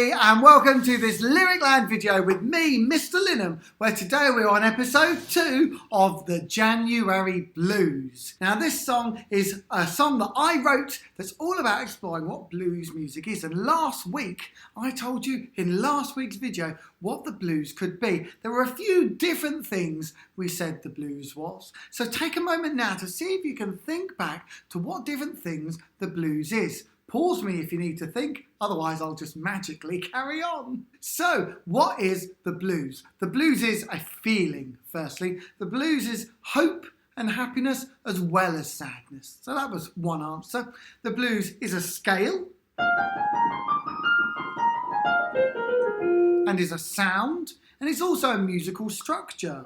everybody, and welcome to this LyricLand video with me, Mr. Linham, where today we're on episode 2 of the January Blues. Now this song is a song that I wrote that's all about exploring what blues music is, and last week I told you in last week's video what the blues could be. There were a few different things we said the blues was. So take a moment now to see if you can think back to what different things the blues is. Pause me if you need to think, otherwise I'll just magically carry on. So, what is the blues? The blues is a feeling, firstly. The blues is hope and happiness as well as sadness. So that was one answer. The blues is a scale and is a sound, and it's also a musical structure.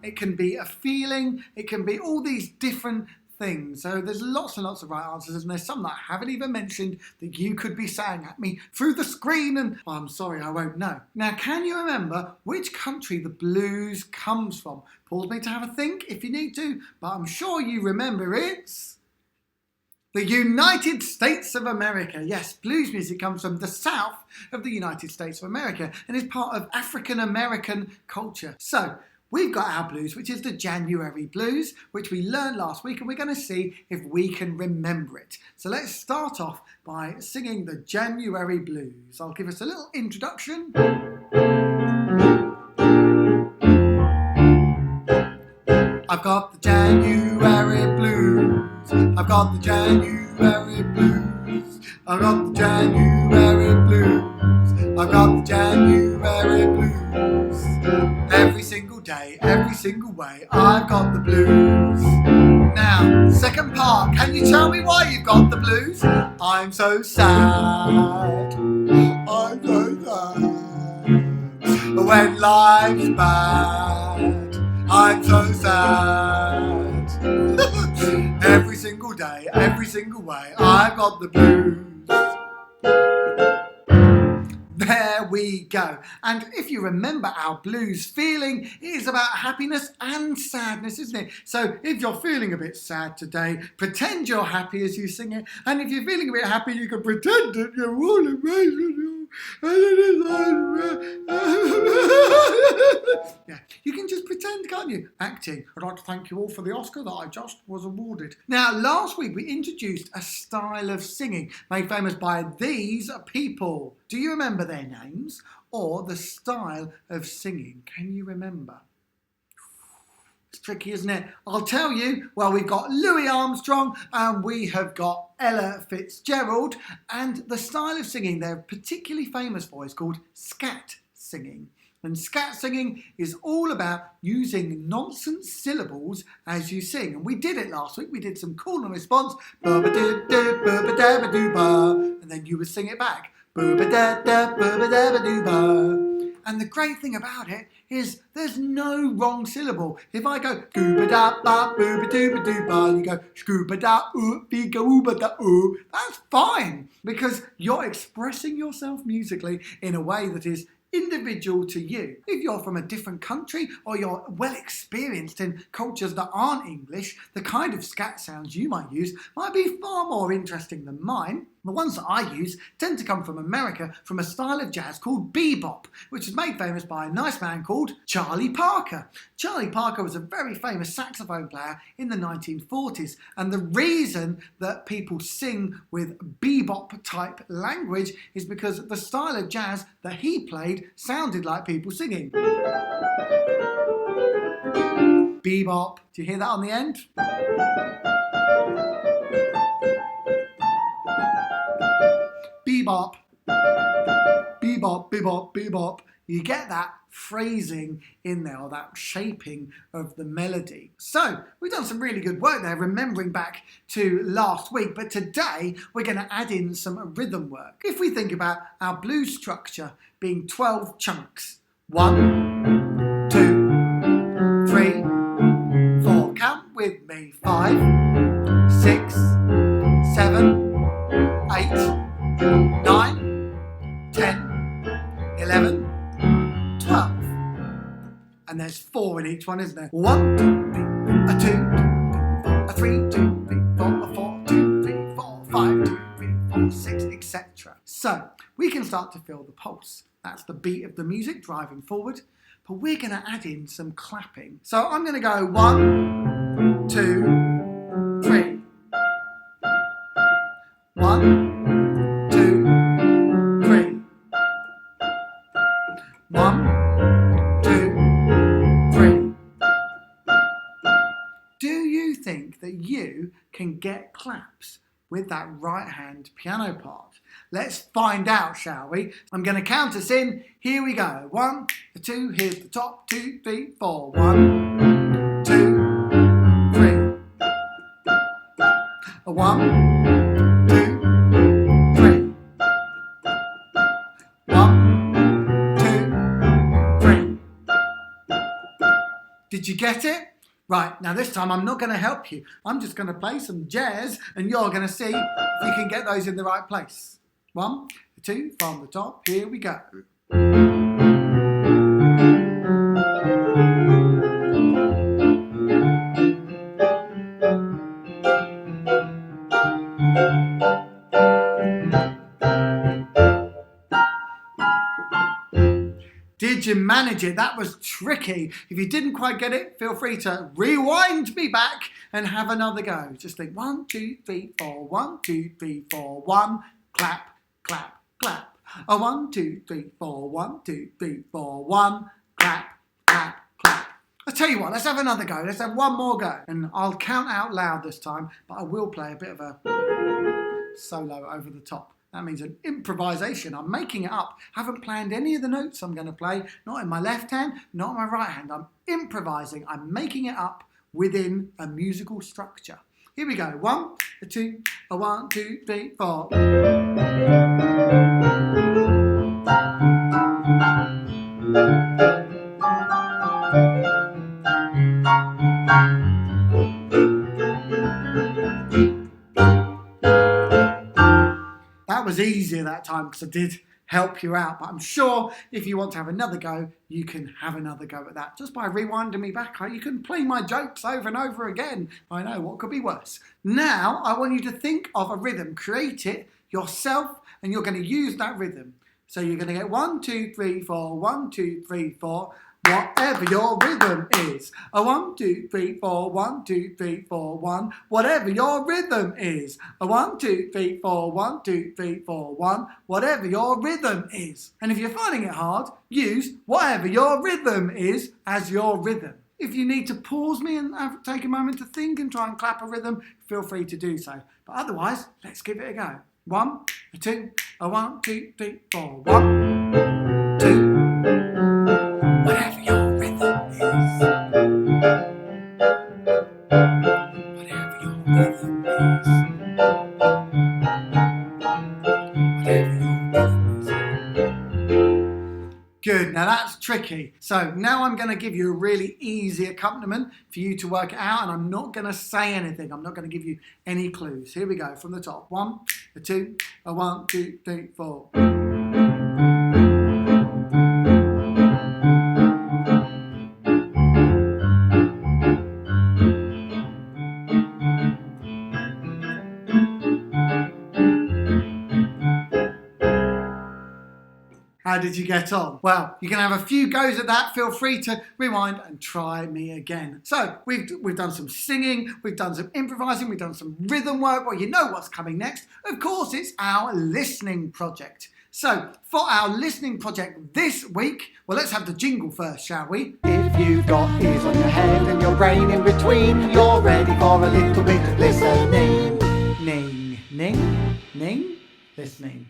It can be a feeling, it can be all these different things. So there's lots and lots of right answers, and there's some that I haven't even mentioned that you could be saying at me through the screen, and well, I'm sorry, I won't know. Now, can you remember which country the blues comes from? Pause me to have a think if you need to, but I'm sure you remember it's the United States of America. Yes, blues music comes from the south of the United States of America and is part of African American culture. So we've got our blues, which is the January Blues, which we learned last week, and we're going to see if we can remember it. So let's start off by singing the January Blues. I'll give us a little introduction. I've got the January Blues. I've got the January Blues. I've got the January Blues. I've got the January Blues. Every single day, every single way, I've got the blues. Now, second part, can you tell me why you've got the blues? I'm so sad. I'm so sad. When life's bad, I'm so sad. Every single day, every single way, I've got the blues. There we go. And if you remember our blues feeling, it is about happiness and sadness, isn't it? So if you're feeling a bit sad today, pretend you're happy as you sing it. And if you're feeling a bit happy, you can pretend that you're all amazing. Yeah, you can just pretend, can't you? Acting. I'd like to thank you all for the Oscar that I just was awarded. Now, last week we introduced a style of singing made famous by these people. Do you remember their names or the style of singing? Can you remember? It's tricky, isn't it? I'll tell you. Well, we've got Louis Armstrong and we have got Ella Fitzgerald, and the style of singing they're particularly famous for is called scat singing. And scat singing is all about using nonsense syllables as you sing. And we did it last week. We did some call and response. And then you would sing it back. And the great thing about it is there's no wrong syllable. If I go gooba-da-ba, booba-dooba-dooba, you go scooba-da-oo, beega-ooba-da-oo, that's fine, because you're expressing yourself musically in a way that is individual to you. If you're from a different country or you're well experienced in cultures that aren't English, the kind of scat sounds you might use might be far more interesting than mine. The ones that I use tend to come from America, from a style of jazz called bebop, which was made famous by a nice man called Charlie Parker. Charlie Parker was a very famous saxophone player in the 1940s, and the reason that people sing with bebop type language is because the style of jazz that he played sounded like people singing. Bebop. Do you hear that on the end? Bebop, bebop, bebop, bebop. You get that phrasing in there, or that shaping of the melody. So we've done some really good work there, remembering back to last week, but today we're going to add in some rhythm work. If we think about our blues structure being 12 chunks, 1, 2, 3, 4, count with me, 5, 6, 7, 8, 9, 10, 11, 12. And there's 4 in each one, isn't there? 1, 2, 3, a 2, 3, 4, a 3, 2, 3, 4, a 4, 2, 3, 4, 5, 2, 3, 4, 6, etc. etc. So we can start to feel the pulse. That's the beat of the music driving forward, but we're going to add in some clapping. So I'm going to go 1, 2, 3. 1, 2, 3. 1, 2, 3. Do you think that you can get claps with that right hand piano part? Let's find out, shall we? I'm going to count us in. Here we go. 1, 2, here's the top. 2, 3, 4. 1, 2, 3. 1, 2, 3. 1, 2, 3. Did you get it? Right, now this time I'm not going to help you. I'm just going to play some jazz and you're going to see if you can get those in the right place. 1, 2, from the top, here we go. Did you manage it? That was tricky. If you didn't quite get it, feel free to rewind me back and have another go. Just think 1, 2, 3, 4. 1, 2, 3, 4. 1, clap, clap, clap. 1, 2, 3, 4. 1, 2, 3, 4. 1, clap, clap, clap. I'll tell you what, let's have another go. Let's have one more go. And I'll count out loud this time, but I will play a bit of a solo over the top. That means an improvisation. I'm making it up. Haven't planned any of the notes I'm going to play. Not in my left hand, not in my right hand. I'm improvising. I'm making it up within a musical structure. Here we go. 1, 2, 1, 2, 3, 4. That was easier that time because I did help you out, but I'm sure if you want to have another go, you can have another go at that. Just by rewinding me back, you can play my jokes over and over again. I know, what could be worse? Now, I want you to think of a rhythm, create it yourself, and you're going to use that rhythm. So you're going to get 1, 2, 3, 4, 1, 2, 3, 4, whatever your rhythm is. 1, 2, 3, 4, 1, 2, 3, 4, 1, whatever your rhythm is. 1, 2, 3, 4, 1, 2, 3, 4, 1, whatever your rhythm is. And if you're finding it hard, use whatever your rhythm is as your rhythm. If you need to pause me and take a moment to think and try and clap a rhythm, feel free to do so. But otherwise, let's give it a go. 1, 2, 1, 2, 3, 4. 1, 2, whatever your rhythm is. Whatever your rhythm is. Whatever your rhythm is. Good, now that's tricky. So now I'm going to give you a really easy accompaniment for you to work it out, and I'm not going to say anything. I'm not going to give you any clues. Here we go from the top. 1, 2, 1, 2, 3, 4. How did you get on? Well, you can have a few goes at that. Feel free to rewind and try me again. So we've done some singing, we've done some improvising, we've done some rhythm work. Well, you know what's coming next. Of course, it's our listening project. So for our listening project this week, well, let's have the jingle first, shall we? If you've got ears on your head and your brain in between, you're ready for a little bit of listening. Ning, ning, ning, listening.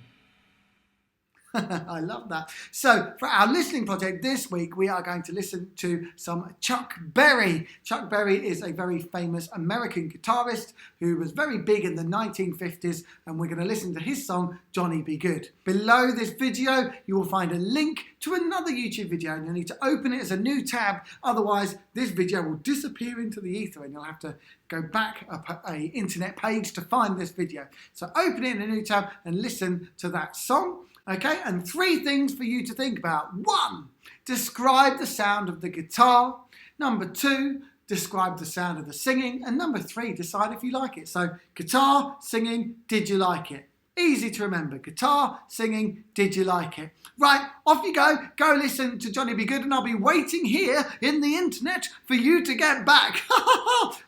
I love that. So for our listening project this week, we are going to listen to some Chuck Berry. Chuck Berry is a very famous American guitarist who was very big in the 1950s, and we're going to listen to his song, Johnny Be Good. Below this video, you will find a link to another YouTube video, and you'll need to open it as a new tab. Otherwise, this video will disappear into the ether, and you'll have to go back up a internet page to find this video. So open it in a new tab and listen to that song. Okay, and 3 things for you to think about. 1, describe the sound of the guitar. Number 2, describe the sound of the singing. And number 3, decide if you like it. So guitar, singing, did you like it? Easy to remember. Guitar, singing, did you like it? Right, off you go. Go listen to Johnny B. Good, and I'll be waiting here in the internet for you to get back.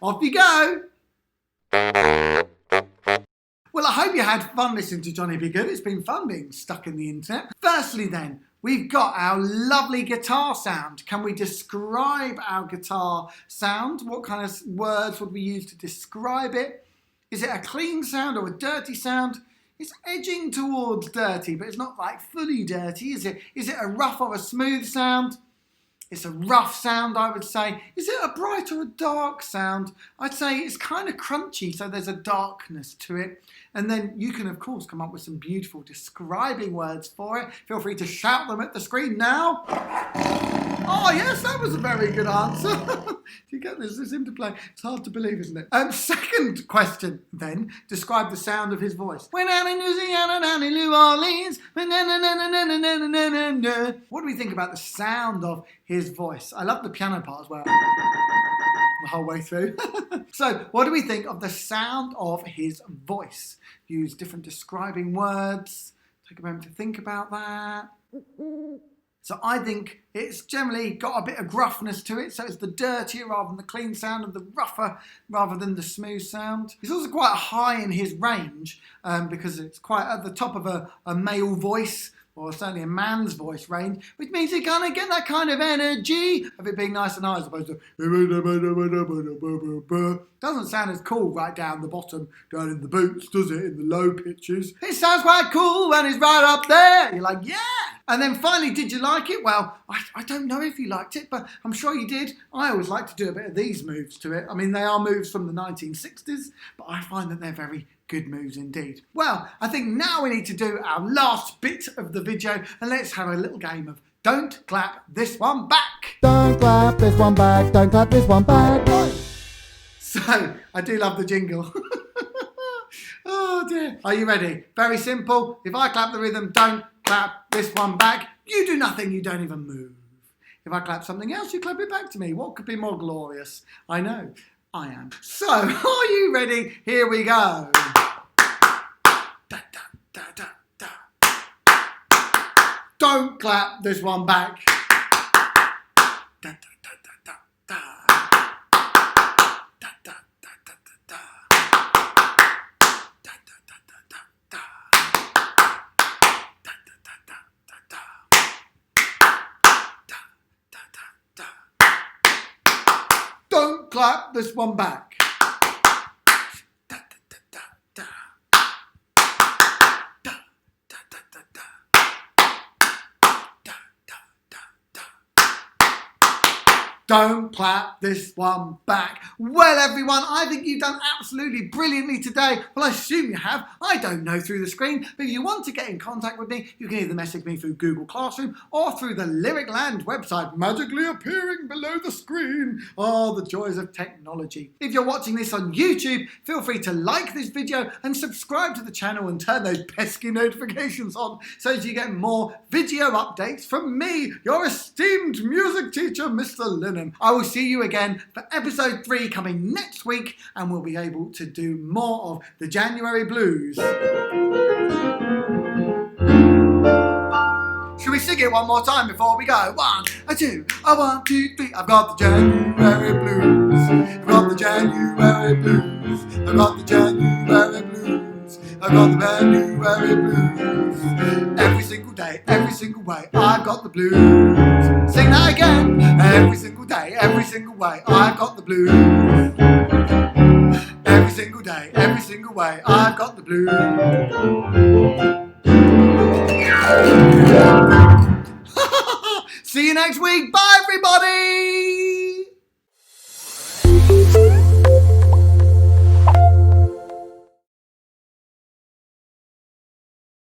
Off you go. Well, I hope you had fun listening to Johnny B. Good. It's been fun being stuck in the internet. Firstly then, we've got our lovely guitar sound. Can we describe our guitar sound? What kind of words would we use to describe it? Is it a clean sound or a dirty sound? It's edging towards dirty, but it's not like fully dirty, is it? Is it a rough or a smooth sound? It's a rough sound, I would say. Is it a bright or a dark sound? I'd say it's kind of crunchy, so there's a darkness to it. And then you can, of course, come up with some beautiful describing words for it. Feel free to shout them at the screen now. Oh, yes, that was a very good answer. Do you get this? This interplay. It's hard to believe, isn't it? Second question, then. Describe the sound of his voice. When I'm in Louisiana, down in New Orleans. What do we think about the sound of his voice? I love the piano part as well. The whole way through. So, what do we think of the sound of his voice? Use different describing words. Take a moment to think about that. So I think it's generally got a bit of gruffness to it, so it's the dirtier rather than the clean sound, and the rougher rather than the smooth sound. It's also quite high in his range because it's quite at the top of a male voice, or certainly a man's voice range, which means you kind of get that kind of energy of it being nice and high as opposed to doesn't sound as cool right down the bottom, down in the boots, does it, in the low pitches? It sounds quite cool when it's right up there. You're like, yeah. And then finally, did you like it? Well, I don't know if you liked it, but I'm sure you did. I always like to do a bit of these moves to it. I mean, they are moves from the 1960s, but I find that they're very good moves indeed. Well, I think now we need to do our last bit of the video, and let's have a little game of Don't Clap This One Back. Don't clap this one back, don't clap this one back. So, I do love the jingle. Oh dear. Are you ready? Very simple. If I clap the rhythm, don't clap this one back. You do nothing, you don't even move. If I clap something else, you clap it back to me. What could be more glorious? I know. I am. So, are you ready? Here we go. Da, da, da, da, da. Don't clap this one back. Da, da, da, da, da, da. Da, da, da, da, da, da. Da, da, da, da, da, da. Da, da, da, da, da, da. Da, da, da, da. Don't clap this one back. Don't clap this one back. Well, everyone, I think you've done absolutely brilliantly today. Well, I assume you have. I don't know through the screen, but if you want to get in contact with me, you can either message me through Google Classroom or through the LyricLand website, magically appearing below the screen. Oh, the joys of technology. If you're watching this on YouTube, feel free to like this video and subscribe to the channel and turn those pesky notifications on so that you get more video updates from me, your esteemed music teacher, Mr. Linham. I will see you again for episode 3 coming next week, and we'll be able to do more of the January blues. Should we sing it one more time before we go? 1, 2, 1, 2, 3. I've got the January blues. I've got the January blues. I've got the January blues. I've got the January blues. Every single day, every single way, I've got the blues. Sing that again. Every single day, every single way, I've got the blues. Every single day, every single way, I've got the blues. See you next week. Bye, everybody.